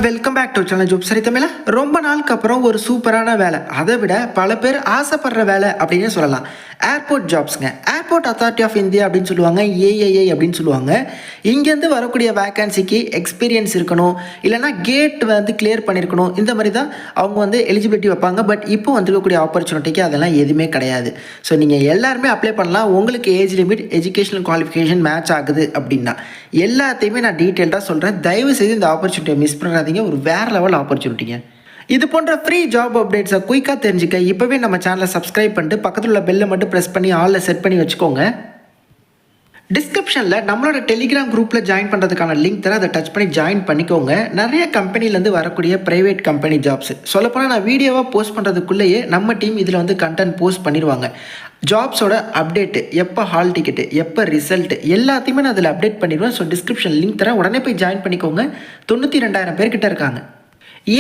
Welcome back to channel ஜோப் சரி தமிழா. ரொம்ப நாளுக்கு அப்புறம் ஒரு சூப்பரான வேலை, அதை விட பல பேர் ஆசைப்படுற வேலை அப்படின்னு சொல்லலாம். ஏர்போர்ட் ஜாப்ஸ்ங்க. ஏர்போர்ட் அத்தாரிட்டி ஆஃப் இந்தியா அப்படின்னு சொல்லுவாங்க, ஏஐஐ அப்படின்னு சொல்லுவாங்க. இங்கேருந்து வரக்கூடிய வேக்கன்சிக்கு எக்ஸ்பீரியன்ஸ் இருக்கணும், இல்லைனா கேட் கிளியர் பண்ணியிருக்கணும். இந்த மாதிரி தான் அவங்க எலிஜிபிலிட்டி வைப்பாங்க. பட் இப்போ வந்துருக்கக்கூடிய ஆப்பர்ச்சுனிட்டிக்கு அதெல்லாம் எதுவுமே கிடையாது. ஸோ நீங்கள் எல்லாருமே அப்ளை பண்ணலாம். உங்களுக்கு age limit, educational qualification match ஆகுது அப்படின்னா எல்லாத்தையுமே நான் டீட்டெயில்டாக சொல்கிறேன். தயவு செய்து இந்த ஆப்பர்ச்சுனிட்டியை மிஸ் பண்ணுறாதீங்க. ஒரு வேறு லெவல் ஆப்பர்ச்சுனிட்டிங்க. இது போன்ற ஃப்ரீ ஜாப் அப்டேட்ஸை குயிக்காக தெரிஞ்சுக்க இப்போவே நம்ம சேனலை சப்ஸ்கிரைப் பண்ணிட்டு பக்கத்தில் உள்ள பெல்லை மட்டும் ப்ரெஸ் பண்ணி ஆலில் செட் பண்ணி வச்சுக்கோங்க. டிஸ்கிரிப்ஷனில் நம்மளோட டெலிகிராம் குரூப்பில் ஜாயின் பண்ணுறதுக்கான லிங்க் தர, அதை டச் பண்ணி ஜாயின் பண்ணிக்கோங்க. நிறைய கம்பெனிலேருந்து வரக்கூடிய ப்ரைவேட் கம்பெனி ஜாப்ஸ் சொல்லப்போனால் நான் வீடியோவாக போஸ்ட் பண்ணுறதுக்குள்ளேயே நம்ம டீம் இதில் கண்டென்ட் போஸ்ட் பண்ணிடுவாங்க. ஜாப்ஸோட அப்டேட்டு, எப்போ ஹால் டிக்கெட்டு, எப்போ ரிசல்ட் எல்லாத்தையுமே நான் அதில் அப்டேட் பண்ணிடுவேன். ஸோ டிஸ்கிரிப்ஷன் லிங்க் தரேன், உடனே போய் ஜாயின் பண்ணிக்கோங்க. 92,000 பேர்கிட்ட இருக்காங்க.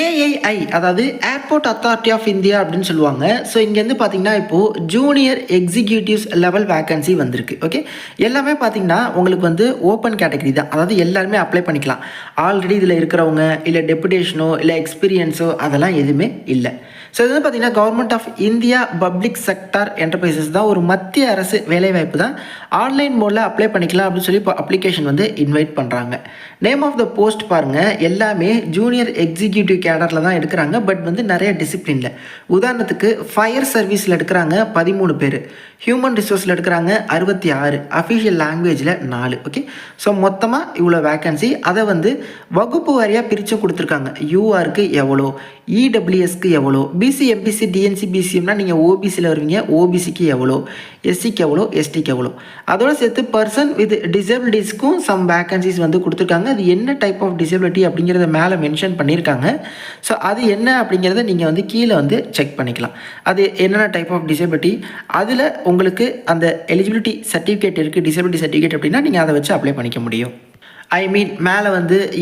ஏஐஐ அதாவது ஏர்போர்ட் அத்தாரிட்டி ஆஃப் இந்தியா அப்படின்னு சொல்லுவாங்க. ஸோ இங்கேருந்து பார்த்தீங்கன்னா இப்போது ஜூனியர் எக்ஸிக்யூட்டிவ்ஸ் லெவல் வேக்கன்சி வந்திருக்கு. ஓகே, எல்லாமே பார்த்தீங்கன்னா உங்களுக்கு ஓப்பன் கேட்டகரி தான். அதாவது எல்லாருமே அப்ளை பண்ணிக்கலாம். ஆல்ரெடி இதில் இருக்கிறவங்க இல்லை டெபுடேஷனோ இல்லை எக்ஸ்பீரியன்ஸோ அதெல்லாம் எதுவுமே இல்லை. ஸோ இது பார்த்தீங்கன்னா government of India public sector enterprises தான், ஒரு மத்திய அரசு வேலைவாய்ப்பு தான். ஆன்லைன் மோடில் அப்ளை பண்ணிக்கலாம் அப்படின்னு சொல்லி இப்போ அப்ளிகேஷன் இன்வைட் பண்ணுறாங்க. நேம் ஆஃப் த போஸ்ட் பாருங்கள், எல்லாமே ஜூனியர் எக்ஸிக்யூட்டிவ் கேடரில் தான் எடுக்கிறாங்க. பட் நிறைய டிசிப்ளினில், உதாரணத்துக்கு ஃபயர் சர்வீஸில் எடுக்கிறாங்க 13 பேர், ஹியூமன் ரிசோர்ஸில் எடுக்கிறாங்க 66, அஃபிஷியல் லாங்குவேஜில் 4. ஓகே, ஸோ மொத்தமாக இவ்வளோ வேக்கன்சி. அதை வகுப்பு வாரியாக பிரித்து கொடுத்துருக்காங்க. யூஆருக்கு எவ்வளோ, இடபிள்யூஎஸ்க்கு எவ்வளோ, பிசி எம்பிசி டிஎன்சி பிசிஎம்னா நீங்கள் ஓபிசியில் வருவீங்க, ஓபிசிக்கு எவ்வளோ, எஸ்சிக்கு எவ்வளோ, எஸ்டிக்கு எவ்வளோ, அதோடு சேர்த்து பர்சன் வித் டிசபிலிட்டிஸ்க்கும் சம் வேக்கன்சிஸ் கொடுத்துருக்காங்க. அது என்ன டைப் ஆஃப் டிசபிலிட்டி அப்படிங்கிறத மேலே மென்ஷன் பண்ணியிருக்காங்க. ஸோ அது என்ன அப்படிங்கிறத நீங்கள் கீழே செக் பண்ணிக்கலாம். அது என்னென்ன டைப் ஆஃப் டிசபிலிட்டி, அதில் உங்களுக்கு அந்த எலிஜிபிலிட்டி சர்டிஃபிகேட் இருக்குது, டிசபிலிட்டி சர்டிஃபிகேட் அப்படின்னா நீங்கள் அதை வச்சு அப்ளை பண்ணிக்க முடியும். ஐ மீன் மேலே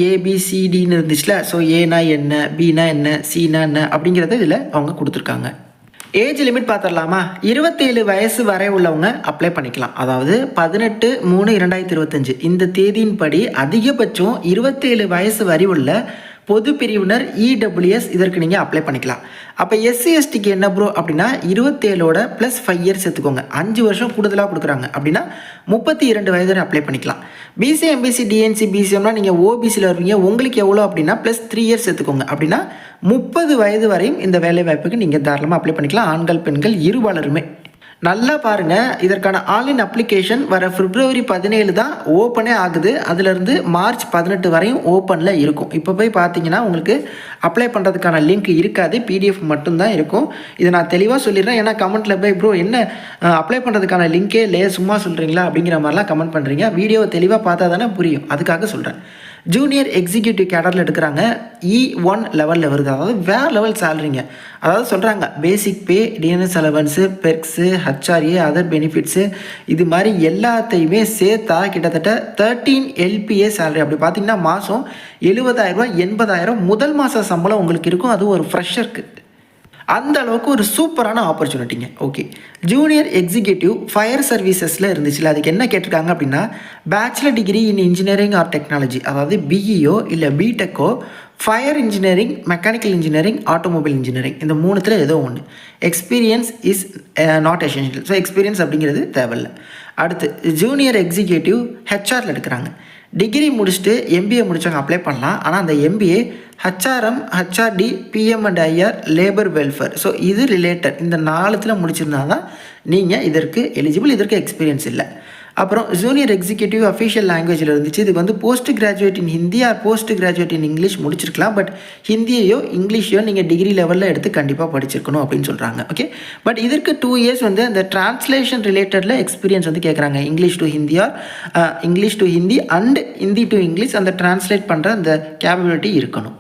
ஏபிசிடின்னு இருந்துச்சுல. ஸோ ஏனா என்ன, பினா என்ன, சினா என்ன அப்படிங்கிறத இதில் அவங்க கொடுத்துருக்காங்க. ஏஜ் லிமிட் பார்த்துடலாமா? 27 வயசு வரை உள்ளவங்க அப்ளை பண்ணிக்கலாம். அதாவது 18/3/2025 இந்த தேதியின்படி அதிகபட்சம் 27 வயசு வரை உள்ள பொது பிரிவினர் இடபிள்யூஎஸ் இதற்கு நீங்கள் அப்ளை பண்ணிக்கலாம். அப்போ எஸ்சி எஸ்டிக்கு என்ன ப்ரோ அப்படின்னா 27ஓட ப்ளஸ் 5 இயர்ஸ் எடுத்துக்கோங்க, 5 வருஷம் கூடுதலாக கொடுக்குறாங்க. அப்படின்னா 32 வயது வரை அப்ளை பண்ணிக்கலாம். பிசி எம்பிசி டிஎன்சி பிசிஎம்னா நீங்கள் ஓபிசியில் வருவீங்க, உங்களுக்கு எவ்வளோ அப்படின்னா ப்ளஸ் 3 இயர்ஸ் எடுத்துக்கோங்க. அப்படின்னா 30 வயது வரையும் இந்த வேலை வாய்ப்புக்கு நீங்கள் தாராளமாக அப்ளை பண்ணிக்கலாம். ஆண்கள் பெண்கள் இருபாலருமே. நல்லா பாருங்கள், இதற்கான ஆன்லைன் அப்ளிகேஷன் வர February 17 தான் ஓப்பனே ஆகுது. அதுலேருந்து March 18 வரையும் ஓப்பனில் இருக்கும். இப்போ போய் பார்த்தீங்கன்னா உங்களுக்கு அப்ளை பண்ணுறதுக்கான லிங்க் இருக்காது, பிடிஎஃப் மட்டும்தான் இருக்கும். இதை நான் தெளிவாக சொல்லிடுறேன். ஏன்னா கமெண்ட்டில் போய் ப்ரோ என்ன அப்ளை பண்ணுறதுக்கான லிங்கே இல்லையே சும்மா சொல்கிறீங்களா அப்படிங்கிற மாதிரிலாம் கமெண்ட் பண்ணுறீங்க. வீடியோவை தெளிவாக பார்த்தா தானே புரியும், அதுக்காக சொல்கிறேன். ஜூனியர் எக்ஸிக்யூட்டிவ் கேடரில் எடுக்கிறாங்க. E1 லெவலில் வருது, அதாவது வேறு லெவல் சேலரிங்க. அதாவது சொல்கிறாங்க basic pay, DNS allowance, perks, HRA, other benefits இது மாதிரி எல்லாத்தையுமே சேர்த்தா கிட்டத்தட்ட 13 LPA சேலரி. அப்படி பார்த்தீங்கன்னா மாதம் 70,000 80,000 முதல் மாத சம்பளம் உங்களுக்கு இருக்கும். அதுவும் ஒரு ஃப்ரெஷருக்கு. அந்த அளவுக்கு ஒரு சூப்பரான ஆப்பர்ச்சுனிட்டிங்க. ஓகே, ஜூனியர் எக்ஸிக்யூட்டிவ் ஃபயர் சர்வீசஸில் இருந்துச்சுல, அதுக்கு என்ன கேட்டிருக்காங்க அப்படின்னா bachelor degree in engineering or technology, அதாவது பிஇஓ இல்லை பிடெக்கோ, fire engineering, mechanical engineering, automobile engineering, இந்த மூணுத்தில் ஏதோ ஒன்று. Experience is not essential. So experience அப்படிங்கிறது தேவையில்லை. அடுத்து ஜூனியர் எக்ஸிக்யூட்டிவ் ஹெச்ஆரில் எடுக்கிறாங்க. டிகிரி முடிச்சுட்டு எம்பிஏ முடித்தவங்க அப்ளை பண்ணலாம். ஆனால் அந்த MBA HRM, HRD, PM and IR, labour welfare, so இது ரிலேட்டட் இந்த 4த்தில் முடிச்சிருந்தா தான் நீங்கள் இதற்கு எலிஜிபிள். இதற்கு எக்ஸ்பீரியன்ஸ் இல்லை. அப்புறம் ஜூனியர் எக்ஸிக்யூட்டிவ் அஃபிஷியல் லாங்குவேஜில் இருந்துச்சு. இதுக்கு post graduate in Hindi or post graduate in English முடிச்சிருக்கலாம். பட் ஹிந்தியையோ இங்கிலீஷையோ நீங்கள் டிகிரி லெவலில் எடுத்து கண்டிப்பாக படிச்சிருக்கணும் அப்படின்னு சொல்கிறாங்க. ஓகே, பட் இதற்கு 2 இயர்ஸ் அந்த டிரான்ஸ்லேஷன் ரிலேட்டடில் எக்ஸ்பீரியன்ஸ் கேட்குறாங்க. English to Hindi R English to Hindi and Hindi to English அந்த டிரான்ஸ்லேட் பண்ணுற அந்த கேப்பபிலிட்டி இருக்கணும்.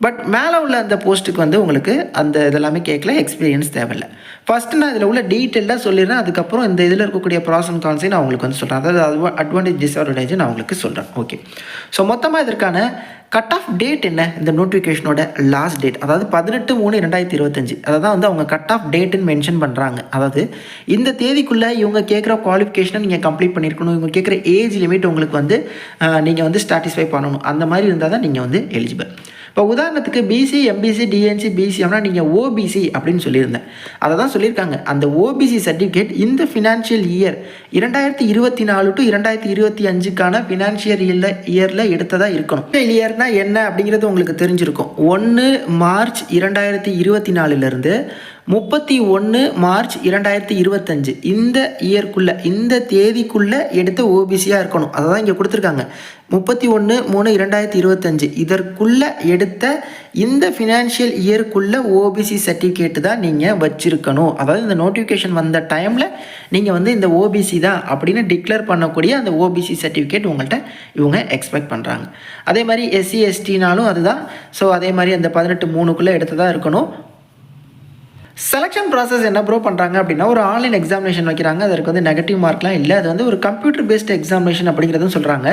பட் மேலே உள்ள அந்த போஸ்ட்டுக்கு உங்களுக்கு அந்த இதெல்லாமே கேட்கல, எக்ஸ்பீரியன்ஸ் தேவையில்லை. ஃபஸ்ட்டு நான் இதில் உள்ள டீட்டெயிலாக சொல்லிடுறேன். அதுக்கப்புறம் இந்த இதில் இருக்கக்கூடிய ப்ராஸ் அண்ட் கான்ஸை நான் உங்களுக்கு சொல்கிறேன். அதாவது அட்வான்டேஜ் டிஸ்அட்வான்டேஜ் நான் உங்களுக்கு சொல்கிறேன். ஓகே, ஸோ மொத்தமாக இதற்கான கட் ஆஃப் டேட் என்ன, இந்த நோட்டிஃபிகேஷனோட லாஸ்ட் டேட் அதாவது 18/3/2025 அதை தான் அவங்க கட் ஆஃப் டேட்டுன்னு மென்ஷன் பண்ணுறாங்க. அதாவது இந்த தேதிக்குள்ளே இவங்க கேட்குற குவாலிஃபிகேஷனை நீங்கள் கம்ப்ளீட் பண்ணியிருக்கணும். இவங்க கேட்குற ஏஜ் லிமிட் உங்களுக்கு நீங்கள் சாட்டிஸ்ஃபை பண்ணணும். அந்த மாதிரி இருந்தால் தான் நீங்கள் எலிஜிபிள். இப்போ உதாரணத்துக்கு பிசி, எம்பிசி, டிஎன்சி, பிசிஎம்னா நீங்கள் ஓபிசி அப்படின்னு சொல்லியிருந்தேன். அதை தான் சொல்லியிருக்காங்க. அந்த ஓபிசி சர்டிஃபிகேட் இந்த ஃபினான்ஷியல் இயர் 2024 டு 2025க்கான ஃபினான்ஷியல் இயரில் எடுத்ததாக இருக்கணும். இயர்னா என்ன அப்படிங்கிறது உங்களுக்கு தெரிஞ்சிருக்கும். 1 மார்ச் 2024 31 மார்ச் 2025 இந்த இயர்க்குள்ளே, இந்த தேதிக்குள்ளே எடுத்த ஓபிசியாக இருக்கணும். அதை தான் இங்கே கொடுத்துருக்காங்க. 31/3/2025 இதற்குள்ளே எடுத்த இந்த ஃபினான்ஷியல் இயர்க்குள்ளே ஓபிசி சர்டிஃபிகேட்டு தான் நீங்கள் வச்சுருக்கணும். அதாவது இந்த நோட்டிஃபிகேஷன் வந்த டைமில் நீங்கள் வந்து இந்த ஓபிசி தான் அப்படின்னு டிக்ளேர் பண்ணக்கூடிய அந்த ஓபிசி சர்டிஃபிகேட் உங்கள்கிட்ட இவங்க எக்ஸ்பெக்ட் பண்ணுறாங்க. அதே மாதிரி எஸ்சி எஸ்டினாலும் அதுதான். ஸோ அதே மாதிரி அந்த 18/3க்குள்ளே எடுத்ததாக இருக்கணும். செலெக்ஷன் ப்ராசஸ் என்ன ப்ரோ பண்ணுறாங்க அப்படின்னா, ஒரு ஆன்லைன் எக்ஸாமினேஷன் வைக்கிறாங்க. அதற்கு வந்து நெகட்டிவ் மார்க்லாம் இல்லை. அது வந்து ஒரு கம்ப்யூட்டர் பேஸ்ட் எக்ஸாமினேஷன் அப்படிங்கிறதும் சொல்கிறாங்க.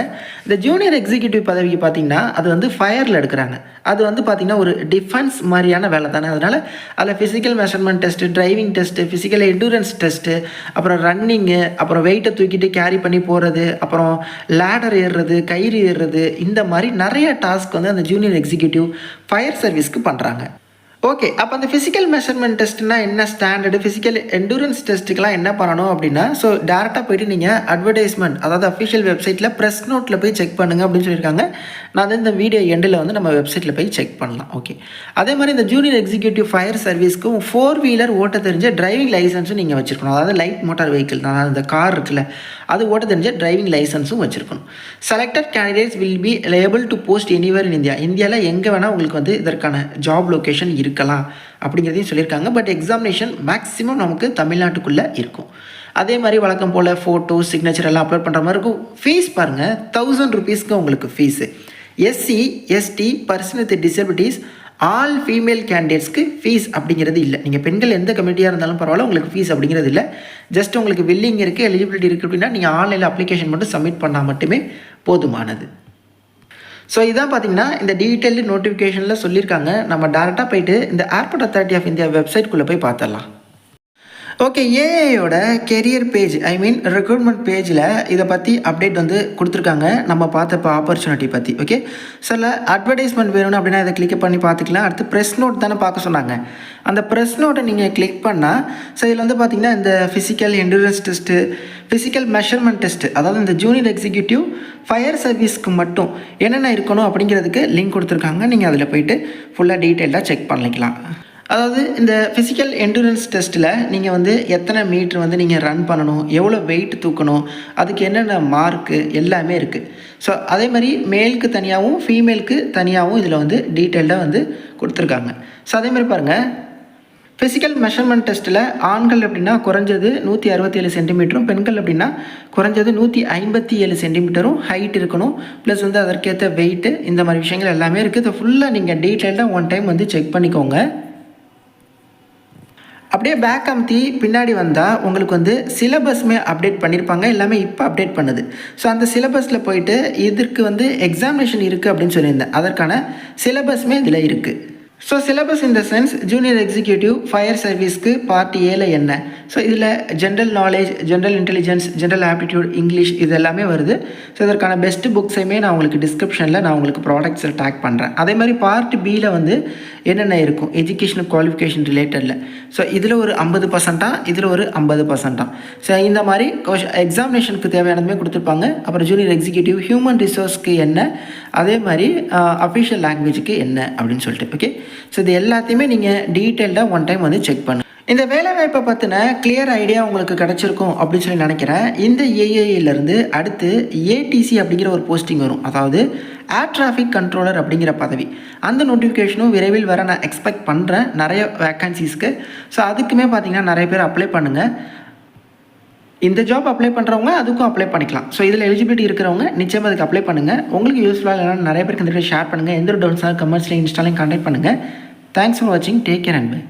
இந்த ஜூனியர் எக்ஸிக்யூட்டிவ் பதவிக்கு பார்த்திங்கன்னா அது வந்து ஃபயரில் எடுக்கிறாங்க. அது வந்து பார்த்திங்கன்னா ஒரு டிஃபென்ஸ் மாதிரியான வேலை தானே. அதனால் அதில் physical measurement test, driving test, physical endurance test, அப்புறம் ரன்னிங்கு, அப்புறம் வெயிட்டை தூக்கிட்டு கேரி பண்ணி போகிறது, அப்புறம் லேடர் ஏறுறது, கயிறு ஏறுறது, இந்த மாதிரி நிறைய டாஸ்க் வந்து அந்த ஜூனியர் எக்ஸிக்யூட்டிவ் ஃபயர் சர்வீஸ்க்கு பண்ணுறாங்க. ஓகே, அப்போ அந்த ஃபிசிக்கல் மெஷர்மெண்ட் டெஸ்ட்னா என்ன, ஸ்டாண்டர்டு ஃபிசிக்கல் எண்டூரன்ஸ் டெஸ்ட்டுக்கெலாம் என்ன பண்ணணும் அப்படின்னா, ஸோ டேரெக்டாக போய்ட்டு நீங்கள் அட்வர்டைஸ்மெண்ட், அதாவது அஃபிஷியல் வெப்சைட்டில் ப்ரெஸ் நோட்டில் போய் செக் பண்ணுங்கள் அப்படின்னு சொல்லியிருக்காங்க. நான் வந்து இந்த வீடியோ எண்டில் வந்து நம்ம வெப்சைட்டில் போய் செக் பண்ணலாம். ஓகே, அதே மாதிரி இந்த ஜூனியர் எக்ஸிக்யூட்டிவ் ஃபயர் சர்வீஸ்க்கும் 4 வீலர் ஓட்ட தெரிஞ்ச டிரைவிங் லைசன்ஸும் நீங்கள் வச்சுருக்கணும். அதாவது லைட் மோட்டார் வெஹிக்கிள் தான், அந்த கார் இருக்குல்ல, அது ஓட்ட தெரிஞ்ச டிரைவிங் லைசன்ஸும் வச்சுருக்கணும். Selected candidates will be label to post anywhere in India. இந்தியாவில் எங்கே வேணால் உங்களுக்கு வந்து இதற்கான ஜாப் லொக்கேஷன் இருக்கலாம் அப்படிங்கிறதையும் சொல்லியிருக்காங்க. பட் எக்ஸாமினேஷன் மேக்ஸிமம் நமக்கு தமிழ்நாட்டுக்குள்ளே இருக்கும். அதே மாதிரி வழக்கம் போல் ஃபோட்டோ, சிக்னேச்சர் எல்லாம் அப்லோட் பண்ணுற மாதிரி இருக்கும். ஃபீஸ் பாருங்கள், 1000 rupeesக்கு உங்களுக்கு fees. SC, ST, person with disabilities, all female கேண்டிடேட்ஸ்க்கு ஃபீஸ் அப்படிங்கிறது இல்லை. நீங்கள் பெண்கள் எந்த கம்யூனிட்டியாக இருந்தாலும் பரவாயில்ல, உங்களுக்கு ஃபீஸ் அப்படிங்கிறது இல்லை. ஜஸ்ட் உங்களுக்கு வில்லிங் இருக்குது, எலிஜிபிலிட்டி இருக்குது அப்படின்னா நீங்கள் ஆன்லைனில் அப்ளிகேஷன் மட்டும் சப்மிட் பண்ணால் மட்டுமே போதுமானது. ஸோ இதான் பார்த்தீங்கன்னா இந்த டீட்டெயில்டு நோட்டிஃபிகேஷனில் சொல்லியிருக்காங்க. நம்ம டேரெக்டாக போய்ட்டு இந்த ஏர்போர்ட் அத்தாரிட்டி ஆஃப் இந்தியா வெப்சைட்குள்ளே போய் பார்த்துடலாம். ஓகே, ஏஐயோட கெரியர் பேஜ், ஐ மீன் ரெக்ரூட்மெண்ட் பேஜில் இதை பற்றி அப்டேட் வந்து கொடுத்துருக்காங்க. நம்ம பார்த்த இப்போ ஆப்பர்ச்சுனிட்டி பற்றி. ஓகே, சில அட்வர்டைஸ்மெண்ட் வேணும்னு அப்படின்னா இதை கிளிக் பண்ணி பார்த்துக்கலாம். அடுத்து ப்ரெஸ் நோட் தானே பார்க்க சொன்னாங்க. அந்த ப்ரெஸ் நோட்டை நீங்கள் கிளிக் பண்ணால், ஸோ இதில் வந்து பார்த்திங்கன்னா இந்த physical endurance test, physical measurement test, அதாவது இந்த ஜூனியர் எக்ஸிக்யூட்டிவ் ஃபயர் சர்வீஸ்க்கு மட்டும் என்னென்ன இருக்கணும் அப்படிங்கிறதுக்கு லிங்க் கொடுத்துருக்காங்க. நீங்கள் அதில் போய்ட்டு ஃபுல்லாக டீட்டெயிலாக செக் பண்ணிக்கலாம். அதாவது இந்த ஃபிசிக்கல் எண்டூரன்ஸ் டெஸ்ட்டில் நீங்கள் வந்து எத்தனை மீட்ரு வந்து நீங்கள் ரன் பண்ணணும், எவ்வளோ வெயிட் தூக்கணும், அதுக்கு என்னென்ன மார்க்கு எல்லாமே இருக்குது. ஸோ அதே மாதிரி மேலுக்கு தனியாகவும் ஃபீமேலுக்கு தனியாகவும் இதில் வந்து டீட்டெயில்டாக வந்து கொடுத்துருக்காங்க. ஸோ அதே மாதிரி பாருங்கள், ஃபிசிக்கல் மெஷர்மெண்ட் டெஸ்ட்டில் ஆண்கள் அப்படின்னா குறைஞ்சது 167 சென்டிமீட்டரும், பெண்கள் அப்படின்னா குறைஞ்சது 157 சென்டிமீட்டரும் ஹைட் இருக்கணும். ப்ளஸ் வந்து அதற்கேற்ற வெயிட்டு, இந்த மாதிரி விஷயங்கள் எல்லாமே இருக்குது. இதை ஃபுல்லாக நீங்கள் டீட்டெயில்டாக ஒன் டைம் வந்து செக் பண்ணிக்கோங்க. அப்படியே பேக் அமுத்தி பின்னாடி வந்தால் உங்களுக்கு வந்து சிலபஸ்மே அப்டேட் பண்ணியிருப்பாங்க. எல்லாமே இப்போ அப்டேட் பண்ணுது. ஸோ அந்த சிலபஸில் போயிட்டு இதற்கு வந்து எக்ஸாமினேஷன் இருக்குது அப்படின்னு சொல்லியிருந்தேன். அதற்கான சிலபஸ்மே இதில் இருக்குது. So syllabus in the sense junior executive fire சர்வீஸ்க்கு பார்ட் ஏல என்ன, ஸோ இதில் general knowledge, general intelligence, general aptitude, English இது எல்லாமே வருது. ஸோ இதற்கான பெஸ்ட் புக்ஸையுமே நான் உங்களுக்கு டிஸ்கிரிப்ஷனில் நான் உங்களுக்கு ப்ராடக்ட்ஸில் டேக் பண்ணுறேன். அதே மாதிரி பார்ட் பியில் வந்து என்னென்ன இருக்கும் எஜுகேஷனல் குவாலிஃபிகேஷன் ரிலேட்டடில். ஸோ இதில் ஒரு 50%, இதில் ஒரு 50%. ஸோ இந்த மாதிரி எக்ஸாமினேஷனுக்கு தேவையானதுமே கொடுத்துருப்பாங்க. அப்புறம் ஜூனியர் எக்ஸிக்யூட்டிவ் ஹியூமன் ரிசோர்ஸ்க்கு என்ன, அதே மாதிரி அஃபிஷியல் லாங்குவேஜுக்கு என்ன அப்படின்னு சொல்லிட்டு. ஓகே, ஸோ இது எல்லாத்தையுமே நீங்கள் டீட்டெயில்டாக ஒன் டைம் வந்து செக் பண்ணுங்கள். இந்த வேலைவாய்ப்பை பற்றின கிளியர் ஐடியா உங்களுக்கு கிடச்சிருக்கும் அப்படின்னு சொல்லி நினைக்கிறேன். இந்த ஏஐலேருந்து அடுத்து ஏடிசி அப்படிங்கிற ஒரு போஸ்டிங் வரும். அதாவது ஏர் டிராஃபிக் கண்ட்ரோலர் அப்படிங்கிற பதவி. அந்த நோட்டிஃபிகேஷனும் விரைவில் வர நான் எக்ஸ்பெக்ட் பண்ணுறேன் நிறைய வேக்கன்சிஸ்க்கு. ஸோ அதுக்குமே பார்த்தீங்கன்னா நிறைய பேர் அப்ளை பண்ணுங்கள். இந்த ஜாப் அப்ளை பண்ணுறவங்க அதுக்கும் அப்ளை பண்ணிக்கலாம். ஸோ இதில் எலிஜிபிலிட்டி இருக்கிறவங்க நிச்சயமாக அதுக்கு அப்ளை பண்ணுங்கள். உங்களுக்கு யூஸ்ஃபுல்லாக இல்லைனா நிறைய பேருக்கு இந்த வீடியோ ஷேர் பண்ணுங்கள். எந்த ஒரு டவுட்ஸாக கமெண்ட்ஸ்லையும் இன்ஸ்டாலையும் கான்டாக்ட் பண்ணுங்கள். தேங்க்ஸ் ஃபார் வாட்சிங். Take care and by.